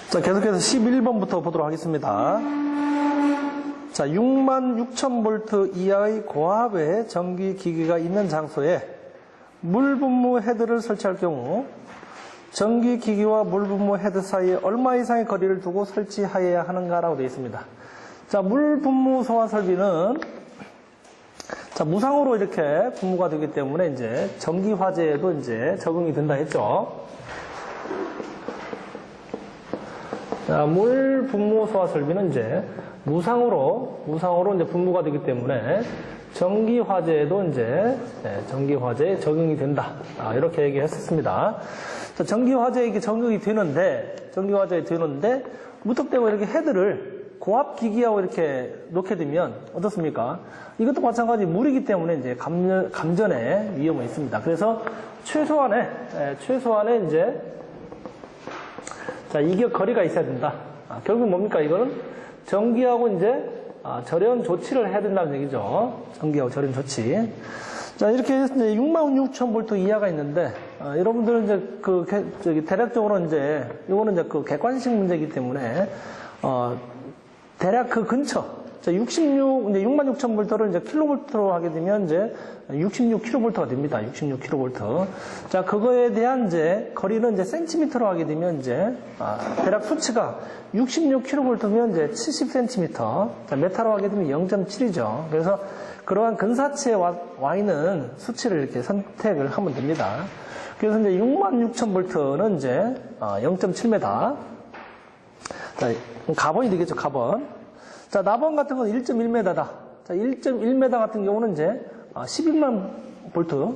자, 계속해서 11번부터 보도록 하겠습니다. 자, 66,000V 이하의 고압의 전기기기가 있는 장소에 물분무 헤드를 설치할 경우 전기기기와 물분무 헤드 사이에 얼마 이상의 거리를 두고 설치하여야 하는가라고 되어 있습니다. 자, 물분무 소화 설비는 자, 무상으로 이렇게 분무가 되기 때문에 이제 전기 화재에도 이제 적용이 된다 했죠. 자, 물 분무 소화 설비는 이제 무상으로 이제 분무가 되기 때문에 전기 화재에도 이제 전기 화재에 적용이 된다. 이렇게 얘기했었습니다. 자, 전기 화재에 적용이 되는데 무턱대고 이렇게 헤드를 고압 기기하고 이렇게 놓게 되면 어떻습니까? 이것도 마찬가지 물이기 때문에 이제 감전의 위험이 있습니다. 그래서 최소한의 이제 자, 이격 거리가 있어야 된다. 결국 뭡니까? 이거는 전기하고 이제 절연 조치를 해야 된다는 얘기죠. 전기하고 절연 조치. 자, 이렇게 해서 이제 66,000V 이하가 있는데, 여러분들은 이제 대략적으로 이제 이거는 이제 객관식 문제이기 때문에 대략 그 근처, 자, 이제 66,000V를 이제 킬로볼트로 하게 되면 이제 66kV가 됩니다. 66kV. 자, 그거에 대한 이제 거리는 이제 센티미터로 하게 되면 이제, 대략 수치가 66kV면 이제 70cm. 자, 메타로 하게 되면 0.7이죠. 그래서 그러한 근사치에 와 있는 수치를 이렇게 선택을 하면 됩니다. 그래서 이제 66,000V는 이제, 0.7m. 자, 가번이 되겠죠, 가번. 자, 나번 같은 건 1.1m다. 자, 1.1m 같은 경우는 이제 11만 볼트,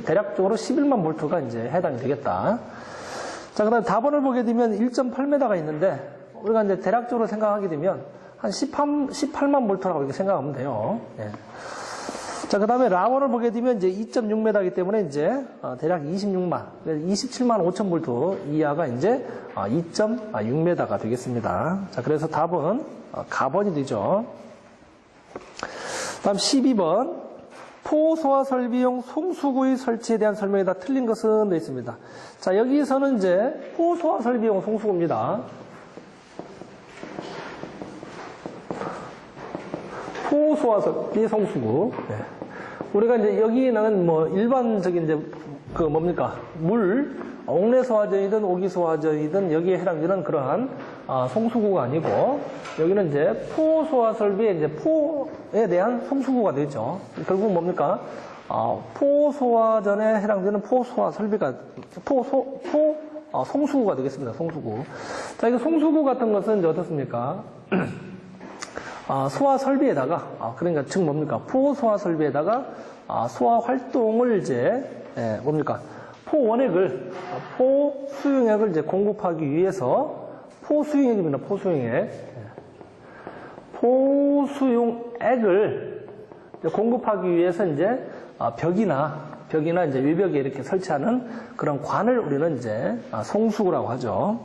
대략적으로 11만 볼트가 이제 해당이 되겠다. 자, 그 다음에 다번을 보게 되면 1.8m가 있는데, 우리가 이제 대략적으로 생각하게 되면 한 18만 볼트라고 이렇게 생각하면 돼요. 예. 자, 그 다음에 라번을 보게 되면 이제 2.6m이기 때문에 이제 대략 27만 5천 볼트 이하가 이제 2.6m가 되겠습니다. 자, 그래서 답은 가번이 되죠. 다음 12번. 포소화 설비용 송수구의 설치에 대한 설명에 다 틀린 것은 되어 있습니다. 자, 여기서는 이제 포소화 설비용 송수구입니다. 포소화 설비 송수구. 네. 우리가 이제 여기는 뭐 일반적인 이제 옥내소화전이든 오기소화전이든 여기에 해당되는 그러한 송수구가 아니고 여기는 이제 포소화 설비의 이제 포에 대한 송수구가 되죠. 결국 뭡니까? 포소화전에 해당되는 포소화 설비가 송수구가 되겠습니다. 송수구. 자, 이거 송수구 같은 것은 이제 어떻습니까? 소화 설비에다가 그러니까 즉 뭡니까? 포소화 설비에다가 소화 활동을 이제 포수용액을 이제 공급하기 위해서 포수용액입니다. 포수용액을 공급하기 위해서 이제 벽이나 이제 외벽에 이렇게 설치하는 그런 관을 우리는 이제 송수구라고 하죠.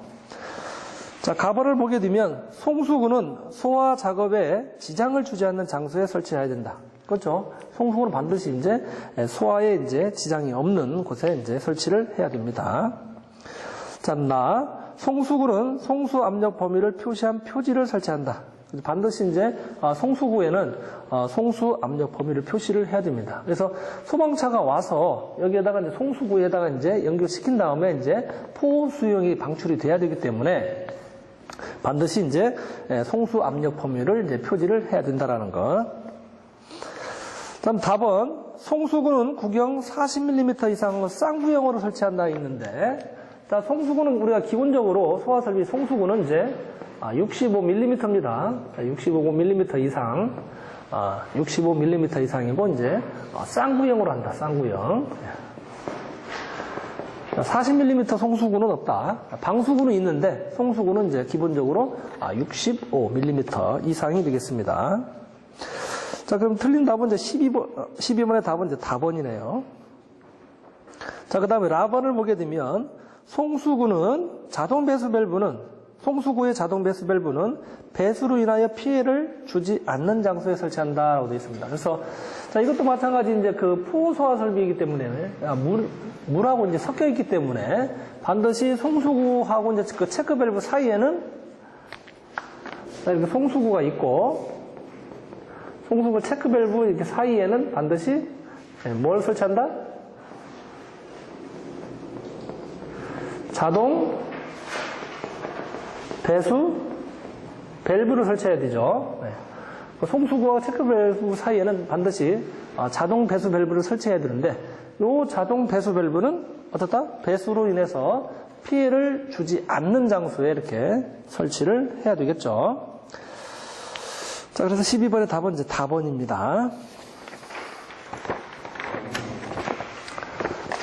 자, 가번을 보게 되면 송수구는 소화 작업에 지장을 주지 않는 장소에 설치해야 된다. 그렇죠? 송수구는 반드시 이제 소화에 이제 지장이 없는 곳에 이제 설치를 해야 됩니다. 자, 송수구는 송수 압력 범위를 표시한 표지를 설치한다. 반드시 이제 송수구에는 송수 압력 범위를 표시를 해야 됩니다. 그래서 소방차가 와서 여기에다가 이제 송수구에다가 이제 연결시킨 다음에 이제 포수용이 방출이 돼야 되기 때문에 반드시 이제 송수 압력 범위를 이제 표지를 해야 된다라는 것. 다음 답은 송수구는 구경 40mm 이상의 쌍구형으로 설치한다 있는데, 자, 송수구는 우리가 기본적으로 소화설비 송수구는 이제 65mm입니다. 65mm 이상, 65mm 이상이고 이제 쌍구형으로 한다. 쌍구형. 40mm 송수구는 없다. 방수구는 있는데 송수구는 이제 기본적으로 65mm 이상이 되겠습니다. 자, 그럼 틀린 답은 이제 12번의 답은 이제 다번이네요. 자, 그 다음에 라번을 보게 되면 송수구는 자동 배수 밸브는 송수구의 자동 배수 밸브는 배수로 인하여 피해를 주지 않는 장소에 설치한다라고 되어 있습니다. 그래서 자, 이것도 마찬가지 이제 그 포소화 설비이기 때문에 물하고 이제 섞여 있기 때문에 반드시 송수구하고 이제 그 체크 밸브 사이에는 이렇게 송수구가 있고 송수구 체크 밸브 이렇게 사이에는 반드시 뭘 설치한다? 자동 배수 밸브를 설치해야 되죠. 송수구와 체크 밸브 사이에는 반드시 자동 배수 밸브를 설치해야 되는데 이 자동 배수 밸브는 어떻다? 배수로 인해서 피해를 주지 않는 장소에 이렇게 설치를 해야 되겠죠. 자, 그래서 12번의 답은 이제 답원입니다.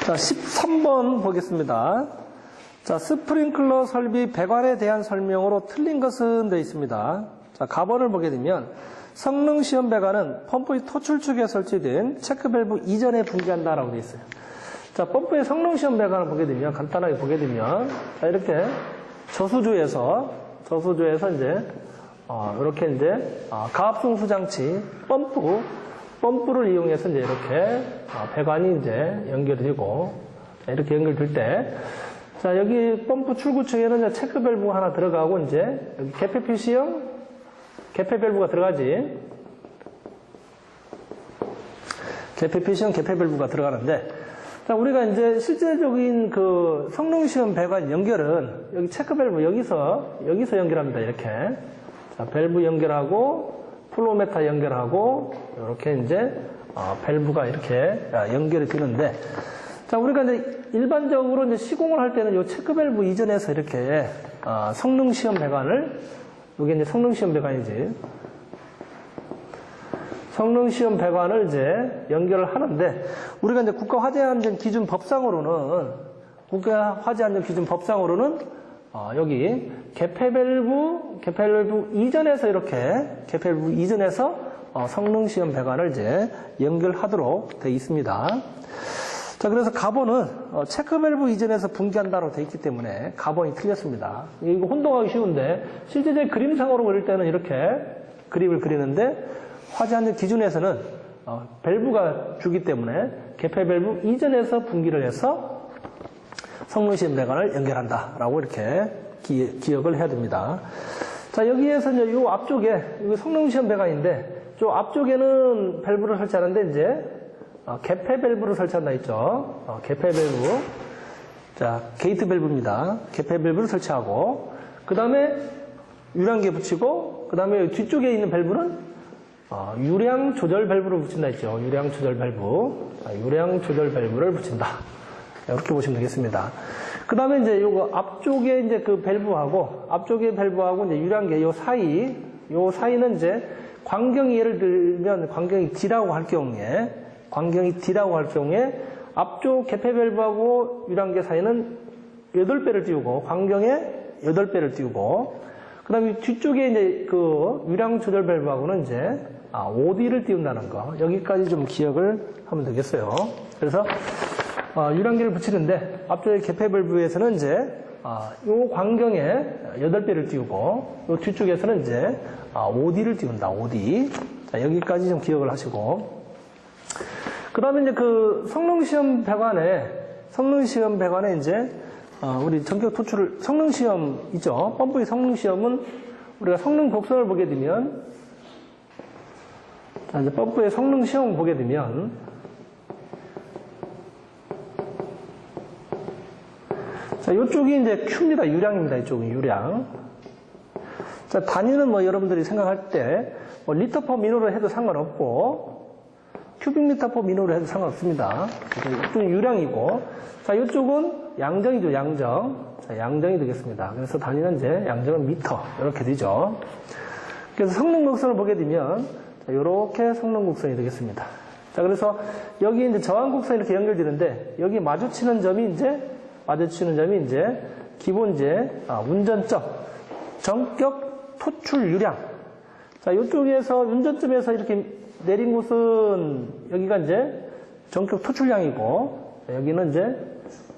자, 13번 보겠습니다. 자, 스프링클러 설비 배관에 대한 설명으로 틀린 것은 되어 있습니다. 자, 가번을 보게 되면 성능 시험 배관은 펌프의 토출축에 설치된 체크밸브 이전에 분기한다라고 되어 있어요. 자, 펌프의 성능 시험 배관을 보게 되면 간단하게 보게 되면 자, 이렇게 저수조에서 이제 이렇게 이제 가압송수 장치 펌프를 이용해서 이제 이렇게 배관이 이제 연결이 되고 이렇게 연결될 때 자, 여기 펌프 출구층에는 이제 체크 밸브가 하나 들어가고 이제 여기 개폐 표시형 개폐 밸브가 들어가지. 개폐 표시형 개폐 밸브가 들어가는데 자, 우리가 이제 실제적인 그 성능 시험 배관 연결은 여기 체크 밸브 여기서 연결합니다. 이렇게. 자, 밸브 연결하고 플로메타 연결하고 이렇게 이제 밸브가 이렇게 연결이 되는데 자, 우리가 이제 일반적으로 이제 시공을 할 때는 이 체크 밸브 이전에서 이렇게 성능 시험 배관을 이게 이제 성능 시험 배관이지. 성능 시험 배관을 이제 연결을 하는데 우리가 이제 국가 화재 안전 기준 법상으로는 여기 개폐 밸브 이전에서 이렇게 개폐 밸브 이전에서 성능 시험 배관을 이제 연결하도록 되어 있습니다. 자, 그래서 가본은 체크 밸브 이전에서 분기한다로 되어 있기 때문에 가본이 틀렸습니다. 이거 혼동하기 쉬운데 실제적인 그림상으로 그릴 때는 이렇게 그림을 그리는데 화재 안전 기준에서는 밸브가 주기 때문에 개폐 밸브 이전에서 분기를 해서 성능 시험 배관을 연결한다라고 이렇게 기억을 해야 됩니다. 자, 여기에서 이제 이 앞쪽에 이거 성능 시험 배관인데 저 앞쪽에는 밸브를 설치하는데 이제 개폐 밸브를 설치한다 했죠. 개폐 밸브. 자, 게이트 밸브입니다. 개폐 밸브를 설치하고, 그 다음에 유량계 붙이고, 그 다음에 뒤쪽에 있는 밸브는 유량 조절 밸브를 붙인다 했죠. 유량 조절 밸브. 유량 조절 밸브를 붙인다. 이렇게 보시면 되겠습니다. 그 다음에 이제 요거 앞쪽에 이제 그 밸브하고, 앞쪽에 밸브하고 이제 유량계 요 사이는 이제 광경이 예를 들면 광경이 D라고 할 경우에 앞쪽 개폐 밸브하고 유량계 사이는 8배를 띄우고 광경에 8배를 띄우고 그 다음에 뒤쪽에 이제 그 유량 조절 밸브하고는 이제 5D를 띄운다는 거 여기까지 좀 기억을 하면 되겠어요. 그래서 유량계를 붙이는데 앞쪽에 개폐 밸브에서는 이제 요 광경에 8배를 띄우고 요 뒤쪽에서는 이제 5D를 띄운다. 5D. 자, 여기까지 좀 기억을 하시고 그 다음에 이제 그 성능 시험 배관에 이제, 우리 전격 토출을, 성능 시험 있죠? 펌프의 성능 시험은 우리가 성능 곡선을 보게 되면, 자, 이제 펌프의 성능 시험을 보게 되면, 자, 요쪽이 이제 Q입니다. 유량입니다. 이쪽은 유량. 자, 단위는 뭐 여러분들이 생각할 때, 뭐 리터 퍼 미너로 해도 상관없고, 큐빅미터 퍼 미너로 해도 상관없습니다. 이쪽은 유량이고, 자, 이쪽은 양정이죠, 양정. 자, 양정이 되겠습니다. 그래서 단위는 이제 양정은 미터. 이렇게 되죠. 그래서 성능 곡선을 보게 되면, 자, 이렇게 성능 곡선이 되겠습니다. 자, 그래서 여기 이제 저항 곡선이 이렇게 연결되는데, 여기 마주치는 점이 이제, 기본 이제, 운전점, 전격 토출 유량. 자, 이쪽에서, 운전점에서 이렇게 내린 곳은 여기가 이제 전격 토출량이고 여기는 이제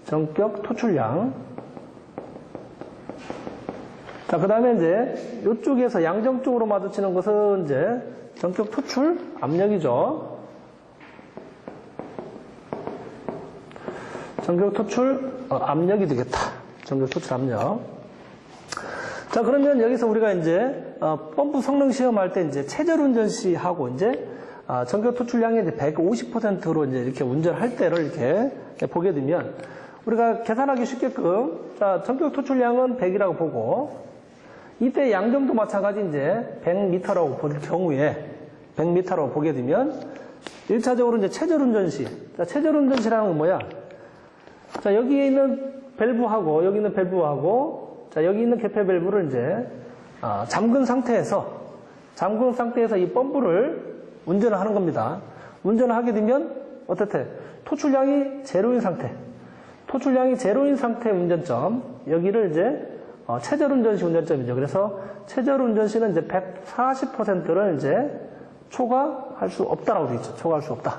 전격 토출량. 자, 그 다음에 이제 이쪽에서 양정쪽으로 마주치는 것은 이제 전격 토출 압력이죠. 전격 토출 압력이 되겠다. 전격 토출 압력. 자, 그러면 여기서 우리가 이제 펌프 성능 시험할 때 이제 체절 운전 시하고 이제 전격 토출량의 이제 150%로 이제 이렇게 운전할 때를 이렇게 보게 되면 우리가 계산하기 쉽게끔 자, 전격 토출량은 100이라고 보고 이때 양정도 마찬가지 이제 100m라고 볼 경우에 100m라고 보게 되면 1차적으로 이제 체절 운전 시. 자, 체절 운전 시라는 건 뭐야? 자, 여기에 있는 밸브하고 여기 있는 밸브하고 자, 여기 있는 개폐 밸브를 이제 잠근 상태에서 이 펌프를 운전을 하는 겁니다. 운전을 하게 되면 어떻게? 토출량이 제로인 상태. 토출량이 제로인 상태의 운전점. 여기를 이제 체절 운전 시 운전점이죠. 그래서 체절 운전 시는 이제 140%를 이제 초과할 수 없다라고 되어 있죠. 초과할 수 없다.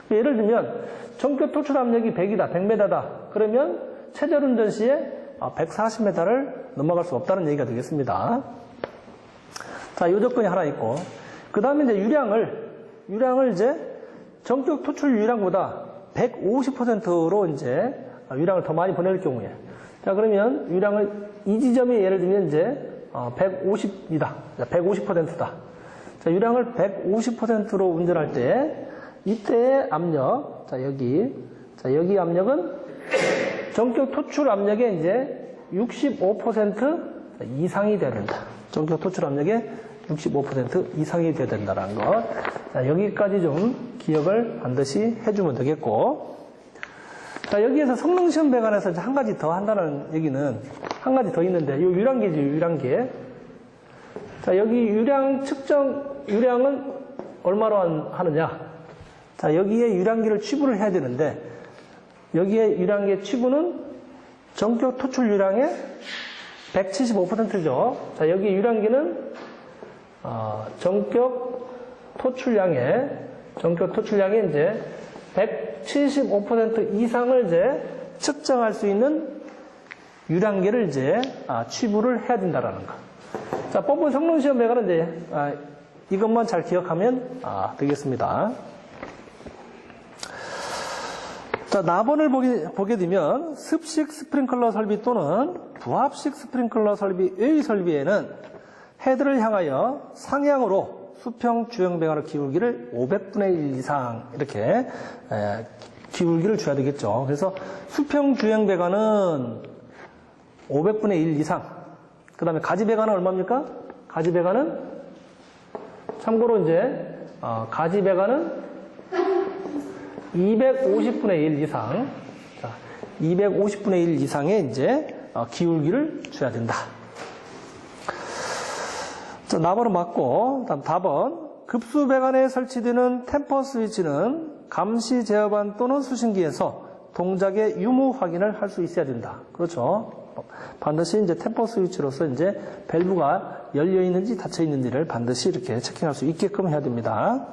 예를 들면 전격 토출 압력이 100이다, 100m다. 그러면 체절 운전 시에 140m를 넘어갈 수 없다는 얘기가 되겠습니다. 자, 이 조건이 하나 있고, 그 다음에 이제 유량을 이제 전격 토출 유량보다 150%로 이제 유량을 더 많이 보낼 경우에, 자, 그러면 유량을 이 지점에 예를 들면 이제 150이다, 150%다. 자, 유량을 150%로 운전할 때 이때의 압력, 자, 여기 압력은 전격 토출 압력의 이제 65% 이상이 돼야 된다. 전격 토출 압력의 65% 이상이 돼야 된다는 것. 자, 여기까지 좀 기억을 반드시 해주면 되겠고. 자, 여기에서 성능시험 배관에서 이제 한 가지 더 한다는 얘기는 한 가지 더 있는데, 이 유량계죠, 유량계. 자, 여기 유량은 얼마로 하느냐? 자, 여기에 유량계를 취부를 해야 되는데, 여기에 유량계 취부는 전격 토출 유량의 175%죠. 자, 여기 유량계는 전격 토출량의 이제 175% 이상을 이제 측정할 수 있는 유량계를 이제 취부를 해야 된다라는 거. 자, 펌프 성능 시험 배관은 이제 이것만 잘 기억하면 되겠습니다. 자, 나번을 보게 되면 습식 스프링클러 설비 또는 부합식 스프링클러 설비의 설비에는 헤드를 향하여 상향으로 수평 주행 배관을 기울기를 500분의 1 이상 이렇게 기울기를 줘야 되겠죠. 그래서 수평 주행 배관은 500분의 1 이상. 그 다음에 가지 배관은 얼마입니까? 가지 배관은 참고로 이제 가지 배관은 250분의 1 이상. 자, 250분의 1 이상의 이제 기울기를 줘야 된다. 자, 나번은 맞고, 다음 4번. 급수 배관에 설치되는 템퍼 스위치는 감시 제어반 또는 수신기에서 동작의 유무 확인을 할 수 있어야 된다. 그렇죠. 반드시 이제 템퍼 스위치로서 이제 밸브가 열려 있는지 닫혀 있는지를 반드시 이렇게 체킹할 수 있게끔 해야 됩니다.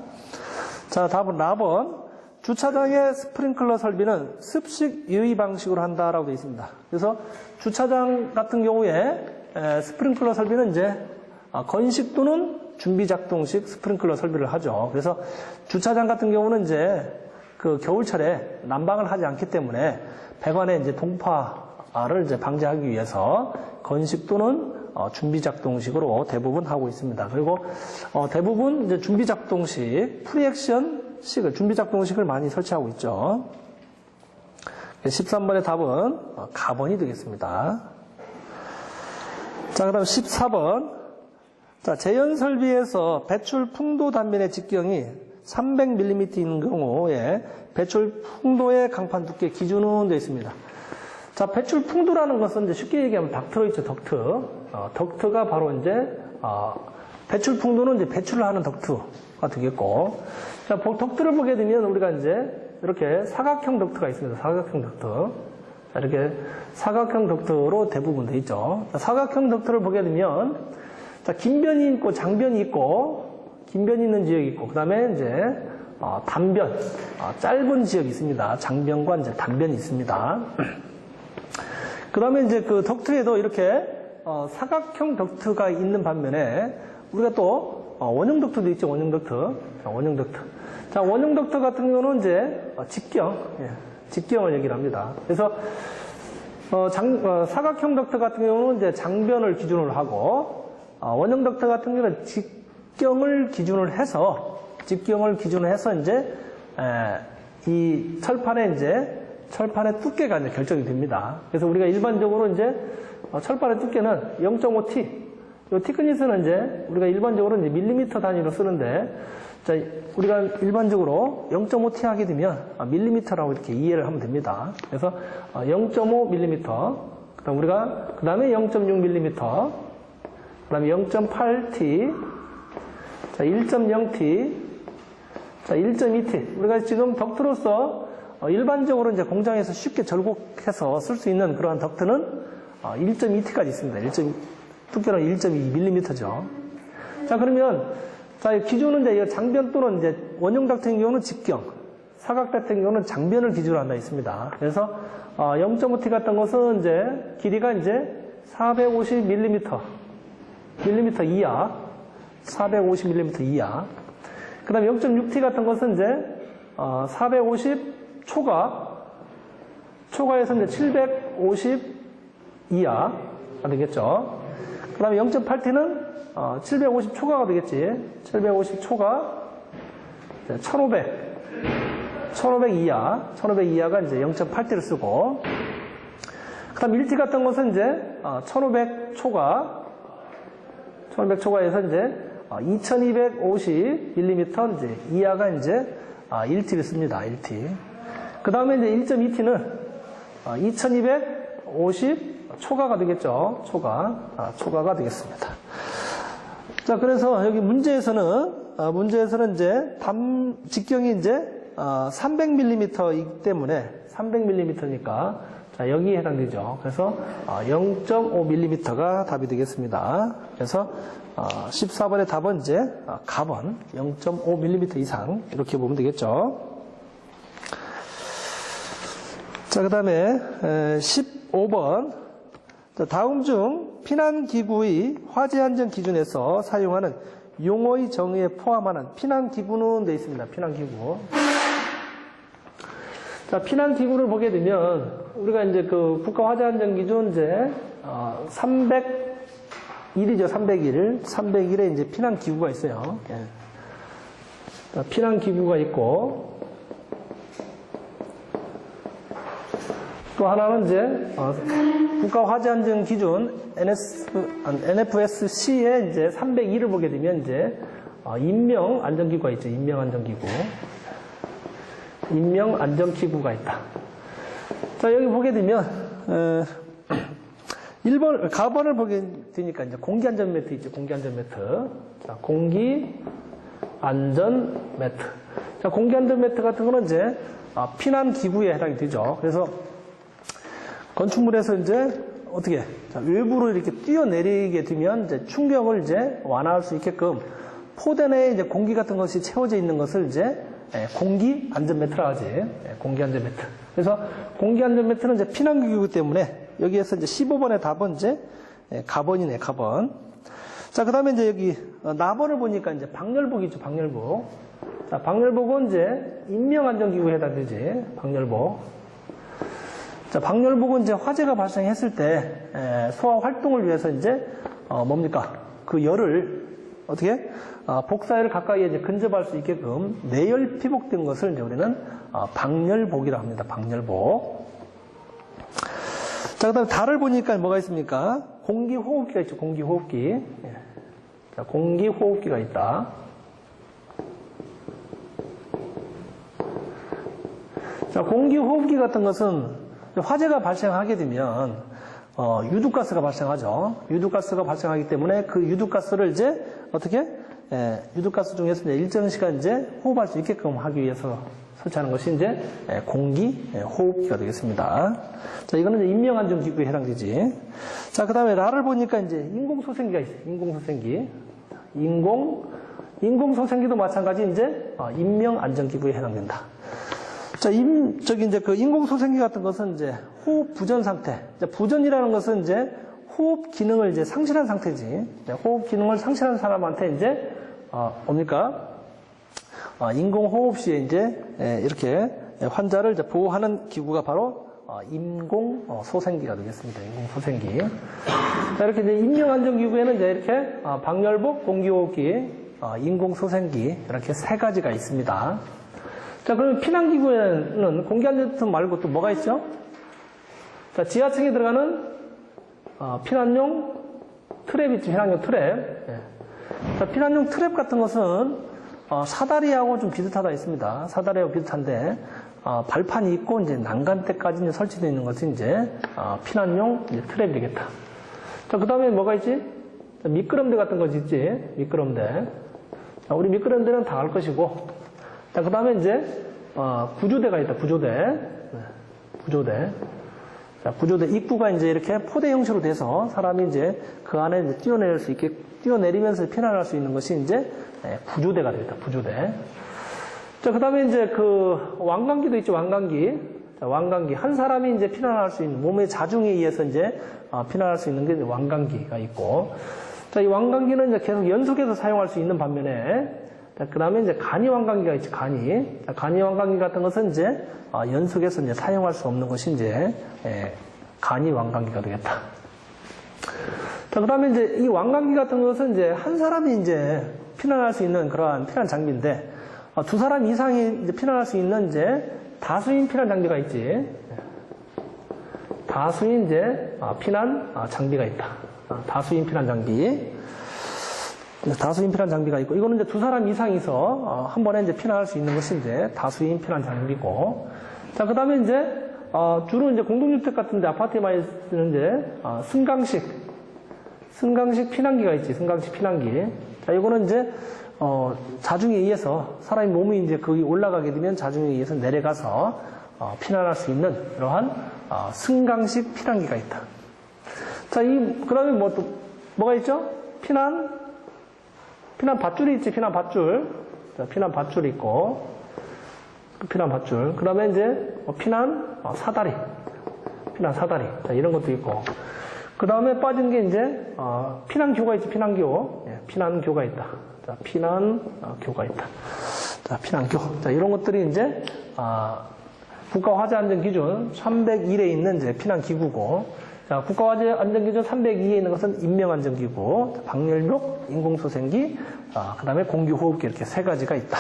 자, 다음은 4번. 주차장의 스프링클러 설비는 습식 유의 방식으로 한다라고 되어 있습니다. 그래서 주차장 같은 경우에 스프링클러 설비는 이제 건식 또는 준비 작동식 스프링클러 설비를 하죠. 그래서 주차장 같은 경우는 이제 그 겨울철에 난방을 하지 않기 때문에 배관의 이제 동파를 이제 방지하기 위해서 건식 또는 준비 작동식으로 대부분 하고 있습니다. 그리고 대부분 이제 준비 작동식 프리액션식을 준비 작동식을 많이 설치하고 있죠. 13번의 답은 가번이 되겠습니다. 자, 그다음 14번. 자, 제연 설비에서 배출 풍도 단면의 직경이 300mm인 경우에 배출 풍도의 강판 두께 기준은 되어 있습니다. 자, 배출 풍도라는 것은 이제 쉽게 얘기하면 덕트로 있죠, 덕트. 덕트가 바로 이제, 배출 풍도는 이제 배출을 하는 덕트가 되겠고. 자, 덕트를 보게 되면 우리가 이제 이렇게 사각형 덕트가 있습니다. 사각형 덕트. 자, 이렇게 사각형 덕트로 대부분 되어 있죠. 자, 사각형 덕트를 보게 되면, 자, 긴 변이 있고 장변이 있고, 긴 변이 있는 지역이 있고, 그 다음에 이제, 단변, 짧은 지역이 있습니다. 장변과 이제 단변이 있습니다. 그 다음에 이제 그 덕트에도 이렇게 사각형 덕트가 있는 반면에 우리가 또 원형 덕트도 있죠. 원형 덕트. 원형 덕트. 자, 원형 덕트 같은 경우는 이제 직경, 직경을 얘기를 합니다. 그래서 사각형 덕트 같은 경우는 이제 장변을 기준으로 하고 원형 덕트 같은 경우는 직경을 기준으로 해서 이제 이 철판의 두께가 이제 결정이 됩니다. 그래서 우리가 일반적으로 이제 철판의 두께는 0.5T, 이 티크니스는 이제 우리가 일반적으로 이제 밀리미터 단위로 쓰는데, 자, 우리가 일반적으로 0.5T 하게 되면 밀리미터라고 이렇게 이해를 하면 됩니다. 그래서 0.5밀리미터, 그 다음에 0.6밀리미터, 그 다음에 0.8T, 자, 1.0T, 자, 1.2T. 우리가 지금 덕트로서 일반적으로 이제 공장에서 쉽게 절곡해서 쓸 수 있는 그러한 덕트는 1.2T까지 있습니다. 두께는 1.2mm죠. 자, 그러면, 자, 기준은 이제 장변 또는 이제 원형 덕트 같은 경우는 직경, 사각 덕트 같은 경우는 장변을 기준으로 한다 있습니다. 그래서 0.5T 같은 것은 이제 길이가 이제 450mm 이하, 450mm 이하. 그 다음에 0.6T 같은 것은 이제 450 초과에서 이제 750 이하가 되겠죠. 그 다음에 0.8T는 750 초과가 되겠지. 750 초과, 1500 이하가 이제 0.8T를 쓰고, 그 다음 1T 같은 것은 이제 1500 초과에서 이제 2250mm 이제 이하가 이제 1T를 씁니다. 1T. 그 다음에 이제 1.2T는 2250 초과가 되겠죠. 초과가 되겠습니다. 자, 그래서 여기 문제에서는 이제 직경이 이제 300mm이기 때문에 300mm니까 자, 여기에 해당되죠. 그래서 0.5mm가 답이 되겠습니다. 그래서 14번의 답은 이제 가번 0.5mm 이상 이렇게 보면 되겠죠. 자, 그 다음에 15번 다음 중 피난기구의 화재안전 기준에서 사용하는 용어의 정의에 포함하는 피난기구는 되어 있습니다. 피난기구. 자, 피난기구를 보게 되면 우리가 이제 그 국가화재안전기준 이제 301이죠. 301에 이제 피난기구가 있어요. 자, 피난기구가 있고 또 하나는 이제 국가화재안전기준 NFSC에 이제 302를 보게 되면 이제 인명안전기구가 있죠. 인명안전기구가 있다. 자, 여기 보게 되면 1번 가번을 보게 되니까 이제 공기안전매트 있죠. 공기안전매트. 자, 공기안전매트. 자, 공기안전매트 같은 거는 이제 피난기구에 해당이 되죠. 그래서 건축물에서 이제 어떻게 외부로 이렇게 뛰어내리게 되면 이제 충격을 이제 완화할 수 있게끔 포대 내에 이제 공기 같은 것이 채워져 있는 것을 이제 공기 안전매트라 하지. 공기 안전매트. 그래서 공기 안전매트는 이제 피난기구이기 때문에 여기에서 이제 15번의 답은 이제 가번이네, 가번. 자, 그 다음에 이제 여기 나번을 보니까 이제 방열복 있죠, 방열복. 자, 방열복은 이제 인명안전기구에 해당되지, 방열복. 자, 방열복은 이제 화재가 발생했을 때 소화 활동을 위해서 이제 뭡니까? 그 열을 어떻게 복사열을 가까이에 이제 근접할 수 있게끔 내열 피복된 것을 이제 우리는 방열복이라고 합니다. 방열복. 자, 그다음에 달을 보니까 뭐가 있습니까? 공기호흡기가 있죠. 공기호흡기. 자, 공기호흡기가 있다. 자, 공기호흡기 같은 것은 화재가 발생하게 되면 유독가스가 발생하죠. 유독가스가 발생하기 때문에 그 유독가스를 이제 어떻게 유독가스 중에서 이제 일정 시간 이제 호흡할 수 있게끔 하기 위해서 설치하는 것이 이제 공기호흡기가 되겠습니다. 자, 이거는 이제 인명안전기구에 해당되지. 자, 그 다음에 라를 보니까 이제 인공소생기가 있어요. 인공소생기. 인공소생기도 마찬가지 이제 인명안전기구에 해당된다. 자, 저기 이제 그 인공소생기 같은 것은 이제 호흡 부전 상태. 부전이라는 것은 이제 호흡 기능을 이제 상실한 상태지. 호흡 기능을 상실한 사람한테 이제, 뭡니까? 인공호흡 시에 이제, 이렇게 환자를 이제 보호하는 기구가 바로, 인공소생기가 되겠습니다. 인공소생기. 자, 이렇게 이제 인명안전기구에는 이제 이렇게, 방열복, 공기호흡기, 인공소생기, 이렇게 세 가지가 있습니다. 자, 그러면 피난기구에는 공기안전센터 말고 또 뭐가 있죠? 자, 지하층에 들어가는 피난용 트랩 있죠. 피난용 트랩. 예. 자, 피난용 트랩 같은 것은 사다리하고 좀 비슷하다 있습니다. 사다리하고 비슷한데 발판이 있고 이제 난간대까지 이제 설치되어 있는 것이 이제 피난용 이제 트랩이 되겠다. 자, 그 다음에 뭐가 있지? 자, 미끄럼대 같은 것이 있지. 미끄럼대. 자, 우리 미끄럼대는 다 알 것이고. 자, 그 다음에 이제 구조대가 있다. 구조대. 네. 구조대. 자, 구조대 입구가 이제 이렇게 포대 형식으로 돼서 사람이 이제 그 안에 이제 뛰어내릴 수 있게, 뛰어내리면서 피난할 수 있는 것이 이제 구조대가 되겠다. 구조대. 자, 그 다음에 이제 그 왕관기도 있죠. 왕관기. 자, 왕관기. 한 사람이 이제 피난할 수 있는, 몸의 자중에 의해서 이제 피난할 수 있는 게 이제 왕관기가 있고. 자, 이 왕관기는 이제 계속 연속해서 사용할 수 있는 반면에, 자, 그 다음에 이제 간이 왕관기가 있죠. 간이. 자, 간이 왕관기 같은 것은 이제 연속해서 이제 사용할 수 없는 것이 이제 간이 왕관기가 되겠다. 자, 그 다음에 이제 이 왕관기 같은 것은 이제 한 사람이 이제 피난할 수 있는 그러한 피난 장비인데, 두 사람 이상이 이제 피난할 수 있는 이제 다수인 피난 장비가 있지. 다수인 이제 피난 장비가 있다. 다수인 피난 장비. 다수인 피난 장비가 있고, 이거는 이제 두 사람 이상이서 한 번에 이제 피난할 수 있는 것이 이제 다수인 피난 장비고. 자, 그 다음에 이제 주로 이제 공동주택 같은데 아파트에 많이 쓰는 이제 승강식 피난기가 있지. 승강식 피난기. 자, 이거는 이제 자중에 의해서 사람의 몸이 이제 거기 올라가게 되면 자중에 의해서 내려가서 피난할 수 있는 이러한 승강식 피난기가 있다. 자, 그다음에 뭐가 있죠? 피난 밧줄이 있지. 피난 밧줄. 자, 피난 밧줄이 있고, 피난 밧줄. 그 다음에 이제 피난 사다리. 피난 사다리. 자, 이런 것도 있고. 그 다음에 빠진 게 이제 피난교가 있지. 피난교. 예, 피난교가 있다. 자, 피난교가 있다. 자, 피난교. 자, 이런 것들이 이제 국가화재안전기준 301에 있는 이제 피난기구고. 자, 국가화재안전기준 302에 있는 것은 인명안전기구, 방열복, 인공소생기, 그 다음에 공기호흡기 이렇게 세 가지가 있다.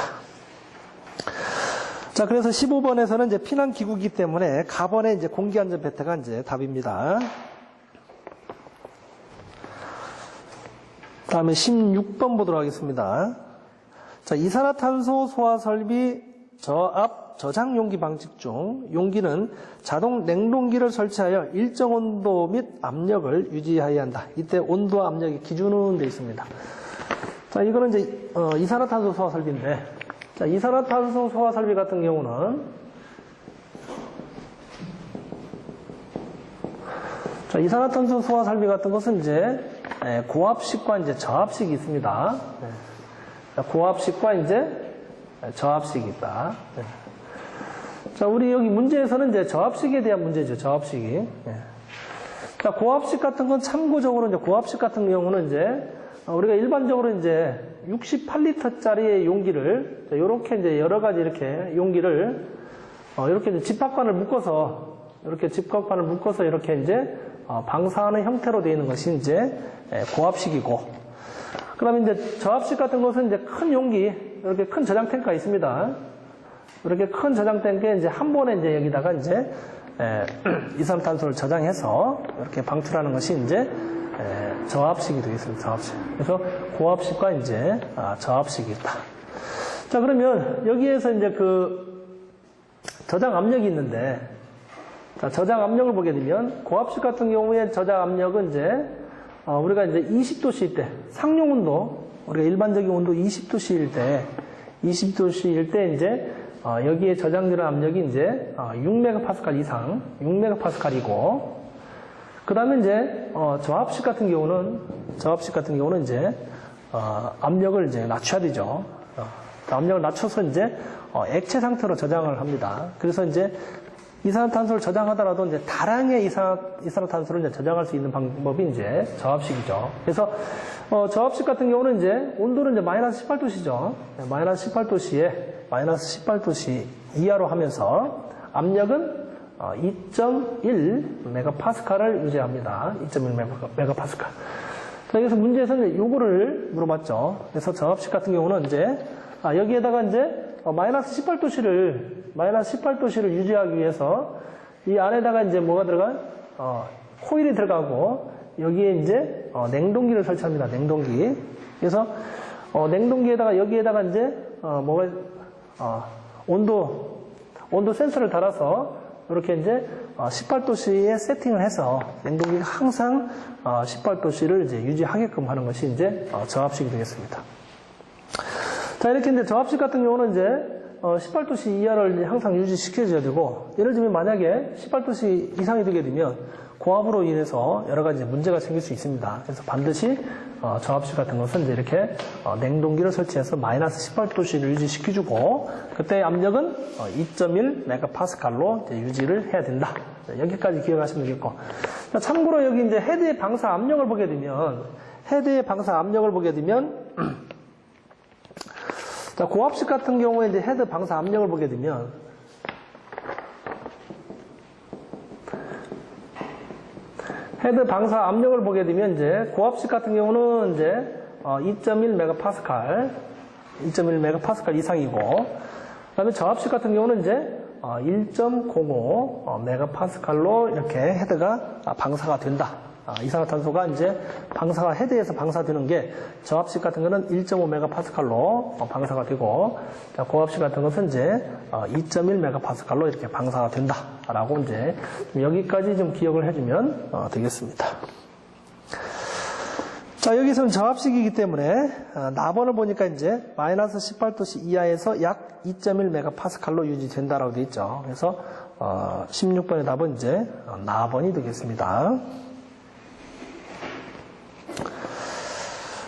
자, 그래서 15번에서는 이제 피난기구이기 때문에 가번에 이제 공기안전벨트가 이제 답입니다. 다음에 16번 보도록 하겠습니다. 자, 이산화탄소 소화 설비 저압 저장 용기 방식 중 용기는 자동 냉동기를 설치하여 일정 온도 및 압력을 유지해야 한다. 이때 온도와 압력의 기준은 되어 있습니다. 자, 이거는 이제 이산화탄소 소화 설비인데, 자, 이산화탄소 소화 설비 같은 경우는, 자, 이산화탄소 소화 설비 같은 것은 이제 고압식과 이제 저압식이 있습니다. 자, 고압식과 이제 저압식이 있다. 자, 우리 여기 문제에서는 이제 저압식에 대한 문제죠. 저압식이. 자, 고압식 같은 건 참고적으로 이제 고압식 같은 경우는 이제 우리가 일반적으로 이제 68리터짜리의 용기를 이렇게 이제 여러 가지 이렇게 용기를 이렇게 이제 집합관을 묶어서 이렇게 이제 방사하는 형태로 되어 있는 것이 이제 고압식이고, 그다음에 이제 저압식 같은 것은 이제 큰 용기, 이렇게 큰 저장 탱크가 있습니다. 이렇게 큰 저장 탱크에 이제 한 번에 이제 여기다가 이제 이산화탄소를 저장해서 이렇게 방출하는 것이 이제 저압식이 되겠습니다. 저압식. 그래서 고압식과 이제 저압식이 있다. 자, 그러면 여기에서 이제 그 저장 압력이 있는데, 자, 저장 압력을 보게 되면 고압식 같은 경우에 저장 압력은 이제 우리가 이제 20도씨일 때, 상용 온도, 우리가 일반적인 온도 20도씨일 때 이제 여기에 저장되는 압력이 이제 6메가파스칼 이상, 6메가파스칼이고, 그 다음에 이제 저압식 같은 경우는 이제 압력을 이제 낮춰야 되죠. 압력을 낮춰서 이제 액체 상태로 저장을 합니다. 그래서 이제 이산화탄소를 저장하더라도 이제 다량의 이산화탄소를 이제 저장할 수 있는 방법이 이제 저압식이죠. 그래서 저압식 같은 경우는 이제 온도는 이제 마이너스 18도씨죠. 마이너스 18도씨 이하로 하면서 압력은 2.1 메가파스칼을 유지합니다. 2.1 메가파스칼. 자, 여기서 문제에서는 요거를 물어봤죠. 그래서 저압식 같은 경우는 이제 여기에다가 이제 마이너스 18도씨를 유지하기 위해서 이 안에다가 이제 뭐가 들어가? 코일이 들어가고 여기에 이제 냉동기를 설치합니다. 냉동기. 그래서 냉동기에다가 여기에다가 이제 온도 센서를 달아서 이렇게 이제 18도씨에 세팅을 해서 냉동기가 항상 18도씨를 이제 유지하게끔 하는 것이 이제 저압식이 되겠습니다. 자, 이렇게 이제 저압식 같은 경우는 이제 18도씨 이하를 항상 유지시켜줘야 되고, 예를 들면 만약에 18도씨 이상이 되게 되면 고압으로 인해서 여러 가지 문제가 생길 수 있습니다. 그래서 반드시 저압식 같은 것은 이제 이렇게 냉동기를 설치해서 마이너스 18도씨를 유지시켜주고, 그때 압력은 2.1 메가파스칼로 이제 유지를 해야 된다. 여기까지 기억하시면 되겠고. 참고로 여기 이제 헤드의 방사 압력을 보게 되면, 자, 고압식 같은 경우에 이제 헤드 방사 압력을 보게 되면, 이제 고압식 같은 경우는 이제 2.1 메가파스칼 이상이고, 그다음에 저압식 같은 경우는 이제 1.05 메가파스칼로 이렇게 헤드가 방사가 된다. 이산화탄소가 이제 헤드에서 방사되는 게 저압식 같은 거는 1.5 메가파스칼로 방사가 되고, 자, 고압식 같은 것은 이제 2.1 메가파스칼로 이렇게 방사가 된다라고 이제 여기까지 좀 기억을 해주면 되겠습니다. 자, 여기서는 저압식이기 때문에 나번을 보니까 이제 마이너스 18도씨 이하에서 약 2.1 메가파스칼로 유지된다라고 되어 있죠. 그래서 16번의 답은 이제 나번이 되겠습니다.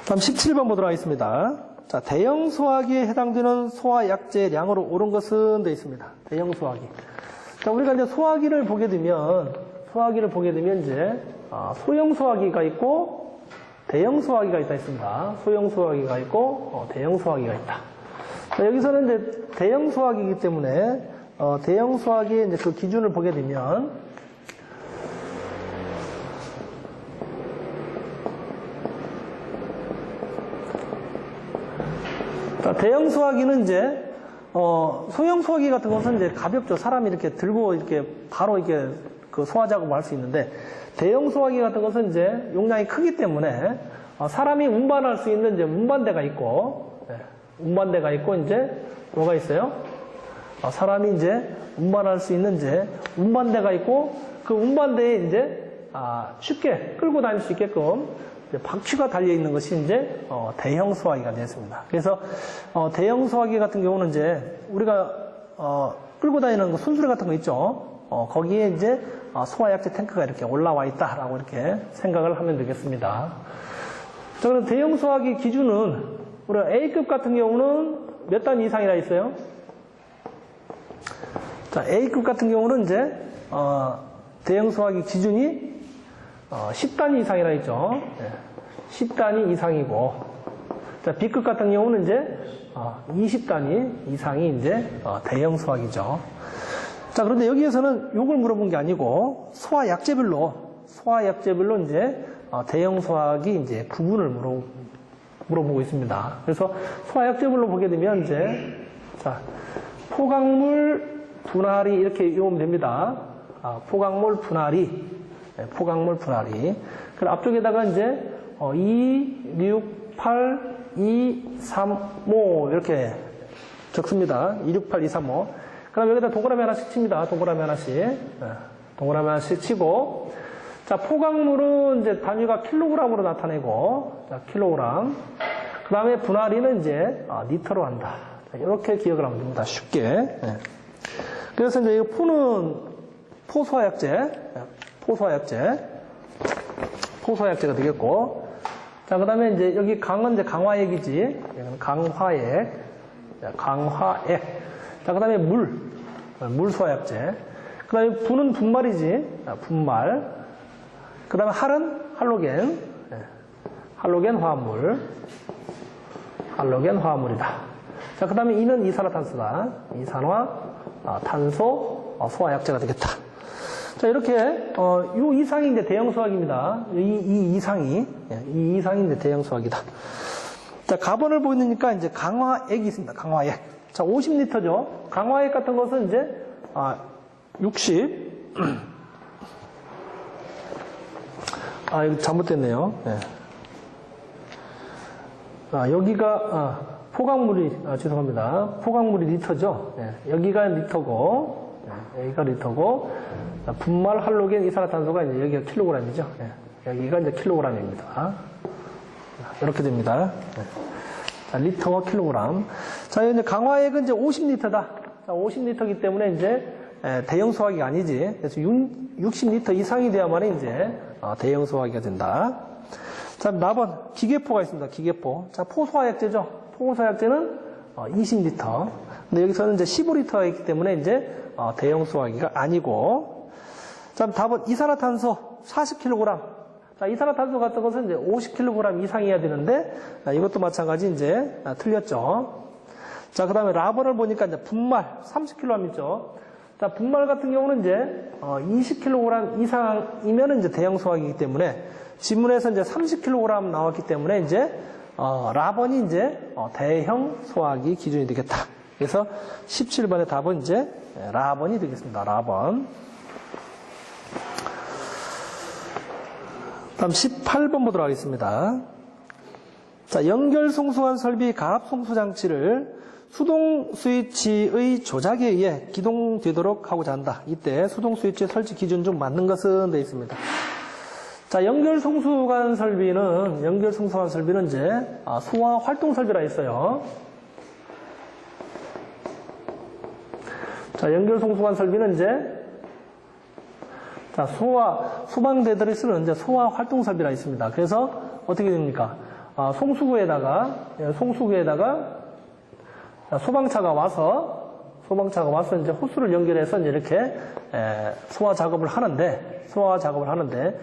다음 17번 보도록 하겠습니다. 자, 대형 소화기에 해당되는 소화약제량으로 옳은 것은 되어 있습니다. 대형 소화기. 자, 우리가 이제 소화기를 보게 되면 이제 소형 소화기가 있고 대형 소화기가 있다 있습니다. 소형 소화기가 있고 대형 소화기가 있다. 자, 여기서는 이제 대형 소화기이기 때문에 대형 소화기의 이제 그 기준을 보게 되면, 자, 대형 소화기는 이제 소형 소화기 같은 것은 이제 가볍죠. 사람이 이렇게 들고 이렇게 바로 이렇게 그 소화 작업을 할 수 있는데, 대형 소화기 같은 것은 이제 용량이 크기 때문에 사람이 운반할 수 있는 이제 운반대가 있고, 이제 뭐가 있어요? 사람이 이제 운반할 수 있는 이제 운반대가 있고, 그 운반대에 이제 쉽게 끌고 다닐 수 있게끔 바퀴가 달려있는 것이 이제 대형 소화기가 되었습니다. 그래서 대형 소화기 같은 경우는 이제 우리가 끌고 다니는 그 순수레 같은 거 있죠. 거기에 이제 소화약제 탱크가 이렇게 올라와 있다라고 이렇게 생각을 하면 되겠습니다. 자, 그럼 대형 소화기 기준은 우리가 A급 같은 경우는 몇 단 이상이라 있어요? 자, A급 같은 경우는 이제 대형 소화기 기준이 10단위 이상이라 했죠. 10단위 이상이고, 자, B급 같은 경우는 이제 20단위 이상이 이제 대형 소화기죠. 자, 그런데 여기에서는 요걸 물어본 게 아니고 소화약제별로 이제 대형 소화기 이제 부분을 물어보고 있습니다. 그래서 소화약제별로 보게 되면 이제 자, 포각물 분할이 이렇게 외우면 됩니다. 포각물 분할이. 그럼 앞쪽에다가 이제 2, 6, 8, 2, 3, 5 이렇게 적습니다. 2, 6, 8, 2, 3, 5. 그럼 여기다 동그라미 하나씩 칩니다. 동그라미 하나씩 치고, 자, 포각물은 이제 단위가 킬로그램으로 나타내고, 자, 킬로그램. 그 다음에 분할이는 이제 리터로 한다. 자, 이렇게 기억을 하면 됩니다. 쉽게. 그래서 이제 이 포는 포소화약제가 되겠고, 자, 그 다음에 이제 여기 강은 이제 강화액이지. 여기는 강화액. 자, 그 다음에 물소화약제. 그 다음에 분은 분말이지. 분말. 그 다음에 할은 할로겐. 할로겐 화합물. 할로겐 화합물이다. 자, 그 다음에 이는 이산화탄소다. 이산화탄소 소화약제가 되겠다. 자, 이렇게, 이 이상이 이제 대형 수학입니다. 이 이상이 이제 대형 수학이다. 자, 가번을 보니까 이제 강화액이 있습니다. 강화액. 자, 50리터죠. 강화액 같은 것은 이제, 60. 이거 잘못됐네요. 네. 여기가, 포강물이, 죄송합니다. 포강물이 리터죠. 네. 여기가 리터고, 여기가 리터고, 분말 할로겐 이산화탄소가 이제 여기가 킬로그램이죠. 네. 여기가 이제 킬로그램입니다. 이렇게 됩니다. 네. 자, 리터와 킬로그램. 자, 이제 강화액은 이제 50리터다. 자, 50리터이기 때문에 이제 대형 수화기 아니지. 그래서 60리터 이상이 돼야만 이제 대형 수화기가 된다. 자, 나번 기계포가 있습니다. 기계포. 자, 포소화약제죠. 포소화약제는 20리터. 근데 여기서는 이제 15리터가 있기 때문에 이제 대형 수화기가 아니고. 자, 답은 이산화탄소 40kg. 자, 이산화탄소 같은 것은 이제 50kg 이상이어야 되는데, 이것도 마찬가지 이제 틀렸죠. 자, 그 다음에 라번을 보니까 이제 분말 30kg 있죠. 자, 분말 같은 경우는 이제 20kg 이상이면 이제 대형 수화기이기 때문에 지문에서 이제 30kg 나왔기 때문에 이제 라번이 이제 대형 수화기 기준이 되겠다. 그래서 17번의 답은 이제 라번이 되겠습니다. 라번. 다음 18번 보도록 하겠습니다. 자, 연결 송수관 설비 가압 송수 장치를 수동 스위치의 조작에 의해 기동되도록 하고자 한다. 이때 수동 스위치 설치 기준 중 맞는 것은 되어 있습니다. 자, 연결 송수관 설비는 이제 소화 활동 설비라 있어요. 자, 연결 송수관 설비는 이제 자, 소방대들이 쓰는 이제 소화 활동 설비라 있습니다. 그래서 어떻게 됩니까? 송수구에다가 소방차가 와서 이제 호스를 연결해서 이제 이렇게 소화 작업을 하는데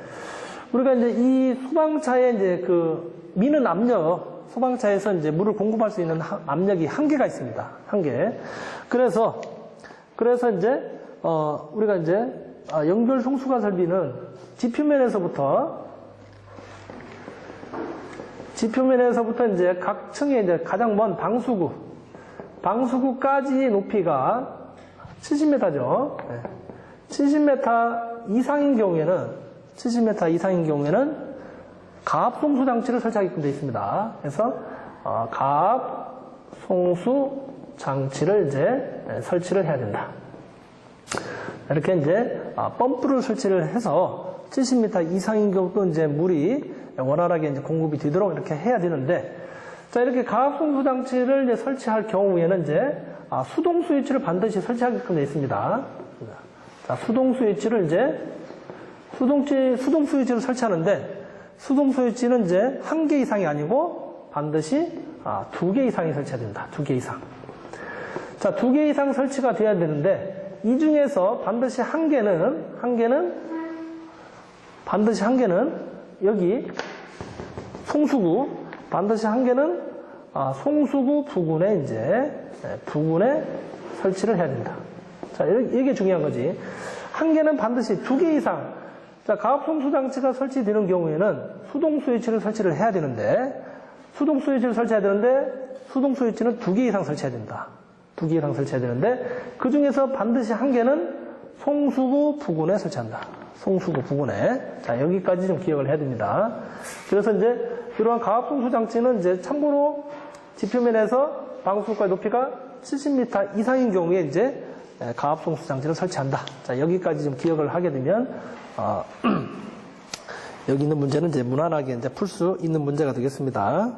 우리가 이제 이 소방차에 이제 그 미는 압력, 소방차에서 이제 물을 공급할 수 있는 압력이 한계가 있습니다. 한계. 그래서 이제 우리가 이제 연결 송수관 설비는 지표면에서부터 이제 각 층에 이제 가장 먼 방수구까지 높이가 70m죠. 70m 이상인 경우에는 가압 송수 장치를 설치하게끔 되어 있습니다. 그래서 가압 송수 장치를 이제 설치를 해야 된다. 이렇게 이제 펌프를 설치를 해서 70m 이상인 경우도 이제 물이 원활하게 이제 공급이 되도록 이렇게 해야 되는데, 자, 이렇게 가압 송수 장치를 이제 설치할 경우에는 이제 수동 스위치를 반드시 설치하게끔 되어 있습니다. 자, 수동 스위치를 설치하는데, 수동 스위치는 이제 1개 이상이 아니고 반드시 2개 이상이 설치해야 된다. 2개 이상. 자, 2개 이상 설치가 돼야 되는데, 이 중에서 반드시 한 개는 여기 송수구, 반드시 한 개는 송수구 부근에 설치를 해야 된다. 자, 이게 중요한 거지. 한 개는 반드시 2개 이상. 자, 가압 송수 장치가 설치되는 경우에는 수동 스위치를 설치를 해야 되는데, 수동 스위치는 2개 이상 설치해야 된다. 2개 이상 설치해야 되는데, 그 중에서 반드시 한 개는 송수구 부근에 설치한다. 송수구 부근에. 자, 여기까지 좀 기억을 해야 됩니다. 그래서 이제 이러한 가압 송수 장치는 이제 참고로 지표면에서 방수구까지 높이가 70m 이상인 경우에 이제 가압 송수 장치를 설치한다. 자, 여기까지 좀 기억을 하게 되면 여기 있는 문제는 이제 무난하게 이제 풀 수 있는 문제가 되겠습니다.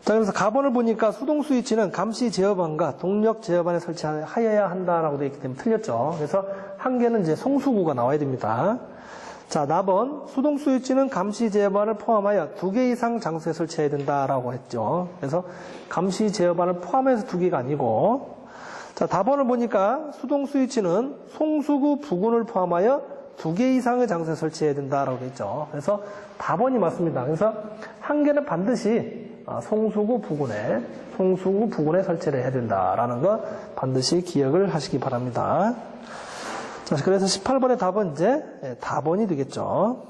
자, 그래서 가번을 보니까 수동 스위치는 감시 제어반과 동력 제어반에 설치하여야 한다라고 되어 있기 때문에 틀렸죠. 그래서 한 개는 이제 송수구가 나와야 됩니다. 자, 나번 수동 스위치는 감시 제어반을 포함하여 2개 이상 장소에 설치해야 된다라고 했죠. 그래서 감시 제어반을 포함해서 2개가 아니고, 자, 답안을 보니까 수동 스위치는 송수구 부근을 포함하여 2개 이상의 장소에 설치해야 된다라고 되어 있죠. 그래서 답안이 맞습니다. 그래서 한 개는 반드시 송수구 부근에 설치를 해야 된다라는 거 반드시 기억을 하시기 바랍니다. 자, 그래서 18번의 답은 이제 답안이 되겠죠.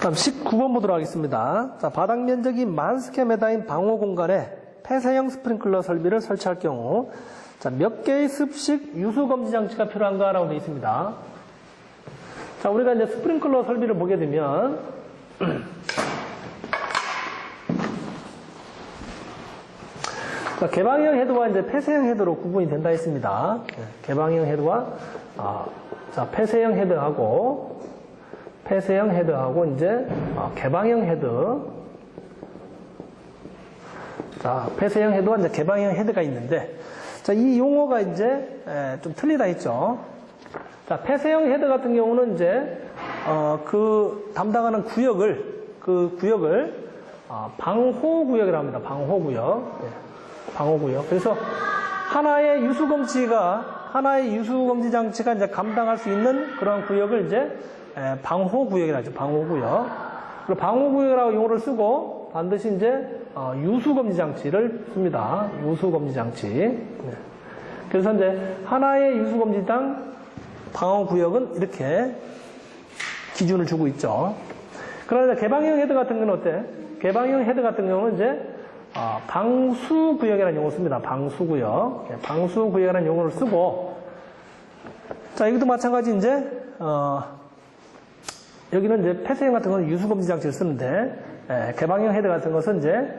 다음 19번 보도록 하겠습니다. 자, 바닥 면적이 10,000스퀘어미터인 방호 공간에 폐쇄형 스프링클러 설비를 설치할 경우 자, 몇 개의 습식 유수 검지 장치가 필요한가라고 되어 있습니다. 자, 우리가 이제 스프링클러 설비를 보게 되면 자, 개방형 헤드와 이제 폐쇄형 헤드로 구분이 된다 했습니다. 개방형 헤드와 자, 폐쇄형 헤드하고 이제 개방형 헤드. 자, 폐쇄형 헤드와 이제 개방형 헤드가 있는데, 자, 이 용어가 이제 좀 틀리다 했죠. 자, 폐쇄형 헤드 같은 경우는 이제 그 담당하는 구역을 방호구역이라고 합니다. 방호구역. 방호구역. 그래서 하나의 유수검지 장치가 이제 감당할 수 있는 그런 구역을 이제 방호구역이라고 하죠. 방호구역. 그리고 방호구역이라고 용어를 쓰고 반드시 이제 유수검지 장치를 씁니다. 유수검지 장치. 그래서 이제 하나의 유수검지당 방호구역은 이렇게 기준을 주고 있죠. 그러나 개방형 헤드 같은 경우는 어때? 개방형 헤드 같은 경우는 이제 방수구역이라는 용어를 씁니다. 방수구역. 방수구역이라는 용어를 쓰고, 자, 여기도 마찬가지 이제 여기는 이제 폐쇄형 같은 경우는 유수검지 장치를 쓰는데, 개방형 헤드 같은 것은 이제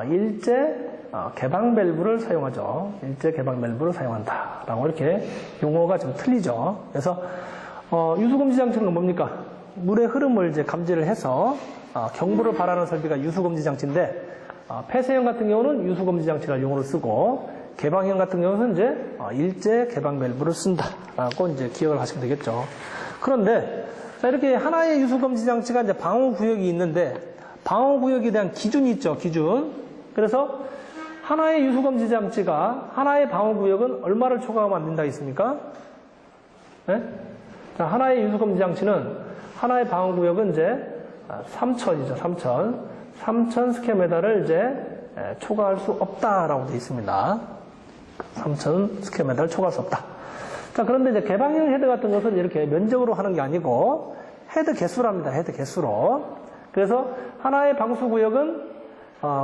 일제 개방 밸브를 사용하죠. 일제 개방 밸브를 사용한다라고 이렇게 용어가 좀 틀리죠. 그래서 유수검지 장치는 뭡니까? 물의 흐름을 이제 감지를 해서 경보를 발하는 설비가 유수검지 장치인데, 폐쇄형 같은 경우는 유수검지 장치라는 용어를 쓰고, 개방형 같은 경우는 이제 일제 개방 밸브를 쓴다라고 이제 기억을 하시면 되겠죠. 그런데 자, 이렇게 하나의 유수검지 장치가 이제 방호구역이 있는데, 방호구역에 대한 기준이 있죠. 기준. 그래서 하나의 유수검지 장치가 하나의 방호구역은 얼마를 초과하면 안 된다 했습니까? 네? 자, 하나의 유수검지 장치는 하나의 방호구역은 이제 3,000이죠. 3,000 스퀘어미터를 이제 초과할 수 없다라고 되어 있습니다. 3,000 스퀘어미터를 초과할 수 없다. 자, 그런데 이제 개방형 헤드 같은 것은 이렇게 면적으로 하는 게 아니고 헤드 개수랍니다. 헤드 개수로. 그래서 하나의 방수구역은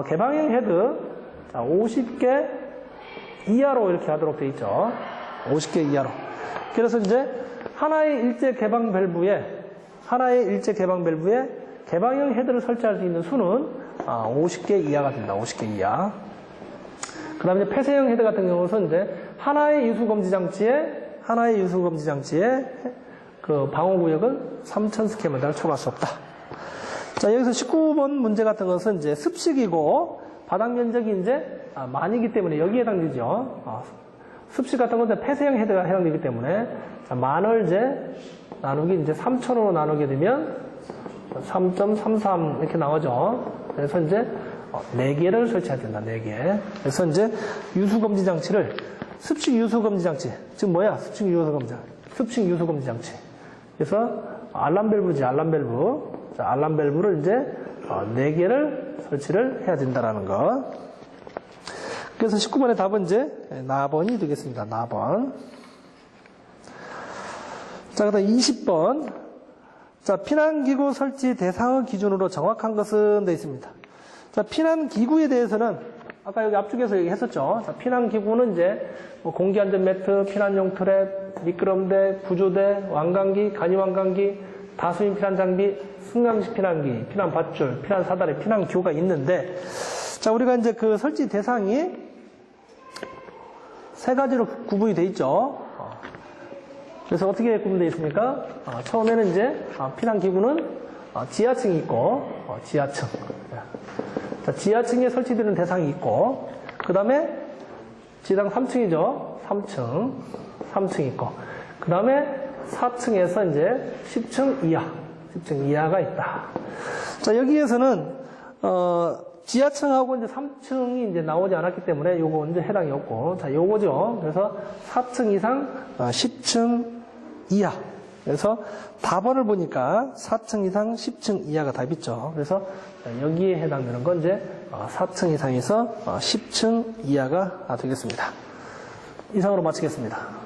개방형 헤드 50개 이하로 이렇게 하도록 되어 있죠. 50개 이하로. 그래서 이제 하나의 일제 개방 밸브에 개방형 헤드를 설치할 수 있는 수는 50개 이하가 된다. 50개 이하. 그 다음에 폐쇄형 헤드 같은 경우는 이제 하나의 유수검지 장치의 그 방호구역은 3,000 스퀘어미터를 초과할 수 없다. 자, 여기서 19번 문제 같은 것은 이제 습식이고 바닥 면적이 이제 많이기 때문에 여기에 해당되죠. 습식 같은 것은 폐쇄형 헤드가 해당되기 때문에 자, 만을 이제 나누기 이제 3,000으로 나누게 되면 3.33 이렇게 나오죠. 그래서 이제 4개를 설치해야 된다. 4개. 그래서 이제 유수검지 장치를 습식 유수검지 장치. 지금 뭐야? 습식 유수검지 장치. 그래서 알람 밸브지, 알람 밸브. 자, 알람 밸브를 이제 4개를 설치를 해야 된다라는 거. 그래서 19번의 답은 이제 나번이 되겠습니다. 나번. 자, 그다음 20번. 자, 피난기구 설치 대상의 기준으로 정확한 것은 되어 있습니다. 자, 피난기구에 대해서는 아까 여기 앞쪽에서 얘기했었죠. 자, 피난기구는 이제 공기안전 매트, 피난용 트랩, 미끄럼대, 구조대, 완강기, 간이완강기, 다수인 피난장비, 승강식 피난기, 피난밧줄, 피난사다리, 피난기구가 있는데, 자, 우리가 이제 그 설치 대상이 3가지로 구분이 되어 있죠. 그래서 어떻게 구분되어 있습니까? 처음에는 이제 피난기구는 지하층이 있고, 지하층. 자, 지하층에 설치되는 대상이 있고, 그 다음에 지상 3층이죠. 3층 있고, 그 다음에 4층에서 이제 10층 이하가 있다. 자, 여기에서는 지하층하고 이제 3층이 이제 나오지 않았기 때문에 요거 이제 해당이 없고, 자, 요거죠. 그래서 4층 이상, 10층 이하. 그래서 답안을 보니까 4층 이상, 10층 이하가 답이죠. 그래서 여기에 해당되는 건 이제 4층 이상에서 10층 이하가 되겠습니다. 이상으로 마치겠습니다.